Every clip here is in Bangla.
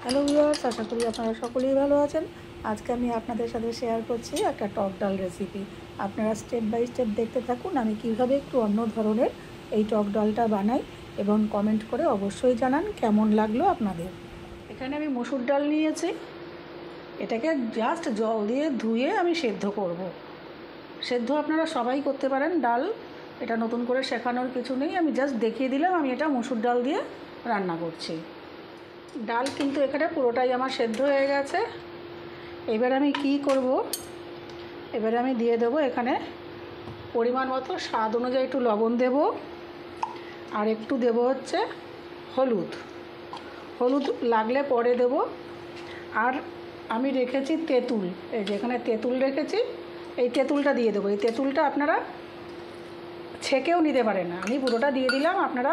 হ্যালো ভিউয়ার্স, আশা করি আপনারা সকলেই ভালো আছেন। আজকে আমি আপনাদের সাথে শেয়ার করছি একটা টক ডাল রেসিপি। আপনারা স্টেপ বাই স্টেপ দেখতে থাকুন আমি কিভাবে একটু অন্য ধরনের এই টক ডালটা বানাই, এবং কমেন্ট করে অবশ্যই জানান কেমন লাগলো আপনাদের। এখানে আমি মসুর ডাল নিয়েছি, এটাকে জাস্ট জল দিয়ে ধুয়ে আমি সেদ্ধ করব। সেদ্ধ আপনারা সবাই করতে পারেন, ডাল এটা নতুন করে শেখানোর কিছু নেই, আমি জাস্ট দেখিয়ে দিলাম আমি এটা মসুর ডাল দিয়ে রান্না করছি। ডাল কিন্তু এখানে পুরোটাই আমার সেদ্ধ হয়ে গেছে। এবার আমি কি করব, এবারে আমি দিয়ে দেবো এখানে পরিমাণ মতো স্বাদ অনুযায়ী একটু লবণ দেব, আর একটু দেব হচ্ছে হলুদ। হলুদ লাগলে পরে দেব। আর আমি রেখেছি তেঁতুল, এই যে এখানে তেঁতুল রেখেছি, এই তেঁতুলটা দিয়ে দেবো। এই তেঁতুলটা আপনারা ছেঁকেও নিতে পারেন, আমি পুরোটা দিয়ে দিলাম। আপনারা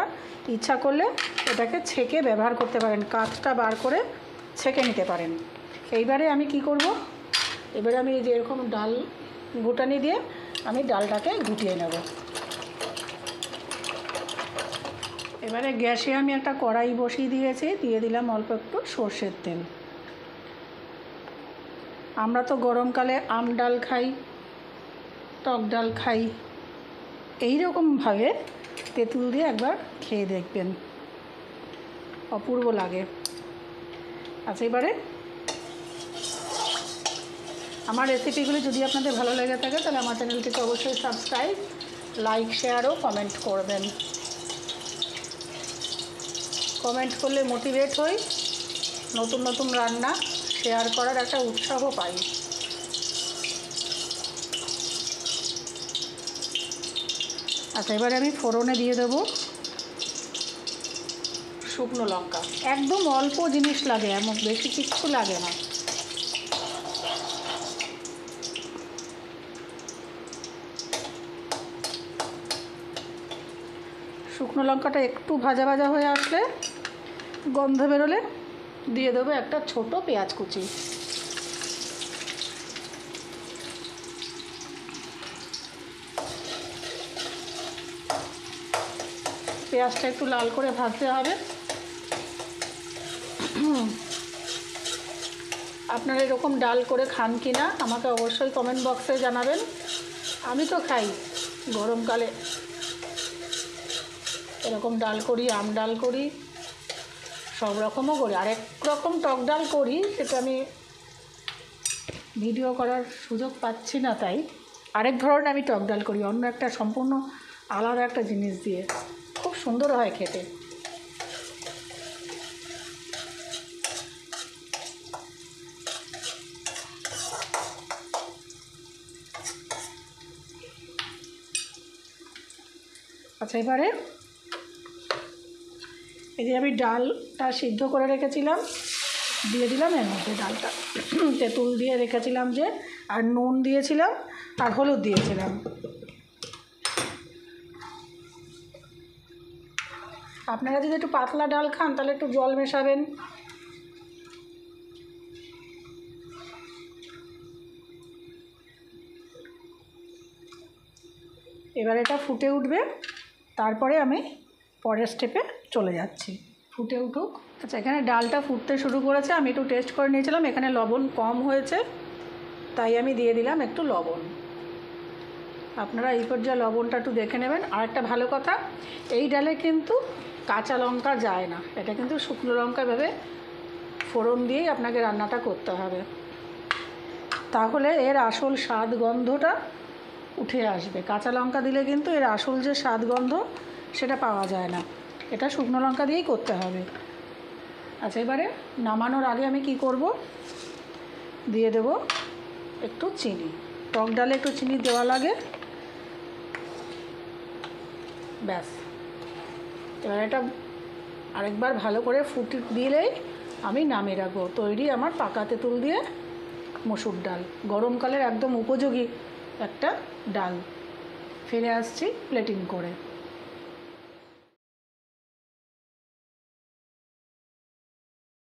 ইচ্ছা করলে এটাকে ছেঁকে ব্যবহার করতে পারেন, কাঠটা বার করে ছেঁকে নিতে পারেন। এইবারে আমি কি করব, এবারে আমি যে এরকম ডাল ঘুটানি দিয়ে আমি ডালটাকে ঘুটিয়ে নেব। এবারে গ্যাসে আমি একটা কড়াই বসিয়ে দিয়েছি, দিয়ে দিলাম অল্প একটু সর্ষের তেল। আমরা তো গরমকালে আম ডাল খাই, টক ডাল খাই, এই রকমভাবে তেঁতুল দিয়ে একবার খেয়ে দেখবেন, অপূর্ব লাগে। আচ্ছা, এবারে আমার রেসিপিগুলি যদি আপনাদের ভালো লেগে থাকে তাহলে আমার চ্যানেলটিকে অবশ্যই সাবস্ক্রাইব, লাইক, শেয়ার ও কমেন্ট করবেন। কমেন্ট করলে মোটিভেট হই, নতুন নতুন রান্না শেয়ার করার একটা উৎসাহ পাই। আচ্ছা, এবারে আমি ফোড়নে দিয়ে দেবো শুকনো লঙ্কা। একদম অল্প জিনিস লাগে, এমন বেশি কিচ্ছু লাগে না। শুকনো লঙ্কাটা একটু ভাজা ভাজা হয়ে আসলে, গন্ধ বেরোলে দিয়ে দেবো একটা ছোট পেঁয়াজ কুচি। পেঁয়াজটা একটু লাল করে ভাজতে হবে। আপনারা এরকম ডাল করে খান কি না আমাকে অবশ্যই কমেন্ট বক্সে জানাবেন। আমি তো খাই, গরমকালে এরকম ডাল করি, আম ডাল করি, সব রকমও করি। আরেক রকম টক ডাল করি, সেটা আমি ভিডিও করার সুযোগ পাচ্ছি না, তাই আরেক ধরনের আমি টক ডাল করি, অন্য একটা সম্পূর্ণ আলাদা একটা জিনিস দিয়ে, খুব সুন্দর হয় খেতে। আচ্ছা, এবারে এই যে আমি ডালটা সিদ্ধ করে রেখেছিলাম দিয়ে দিলাম এর মধ্যে। ডালটা তেঁতুল দিয়ে রেখেছিলাম যে, আর নুন দিয়েছিলাম আর হলুদ দিয়েছিলাম। আপনারা যদি একটু পাতলা ডাল খান তাহলে একটু জল মেশাবেন। এবার এটা ফুটে উঠবে, তারপরে আমি পরের স্টেপে চলে যাচ্ছি। ফুটে উঠুক। আচ্ছা, এখানে ডালটা ফুটতে শুরু করেছে, আমি একটু টেস্ট করে নিয়েছিলাম, এখানে লবণ কম হয়েছে, তাই আমি দিয়ে দিলাম একটু লবণ। আপনারা এই পর্যায়ে লবণটা একটু দেখে নেবেন। আর একটা ভালো কথা, এই ডালে কিন্তু কাঁচা লঙ্কা যায় না, এটা কিন্তু শুকনো লঙ্কা ভেবে ফোড়ন দিয়েই আপনাকে রান্নাটা করতে হবে, তাহলে এর আসল স্বাদ গন্ধটা উঠে আসবে। কাঁচা লঙ্কা দিলে কিন্তু এর আসল যে স্বাদ গন্ধ সেটা পাওয়া যায় না, এটা শুকনো লঙ্কা দিয়েই করতে হবে। আচ্ছা, এবারে নামানোর আগে আমি কি করব, দিয়ে দেব একটু চিনি। টক ডালে একটু চিনি দেওয়া লাগে, ব্যাস। এবার এটা আরেকবার ভালো করে ফুটে দিলেই আমি নামিয়ে রাখবো। তৈরি আমার পাকা তেঁতুল দিয়ে মসুর ডাল, গরমকালের একদম উপযোগী একটা ডাল। ফিরে আসছি প্লেটিং করে।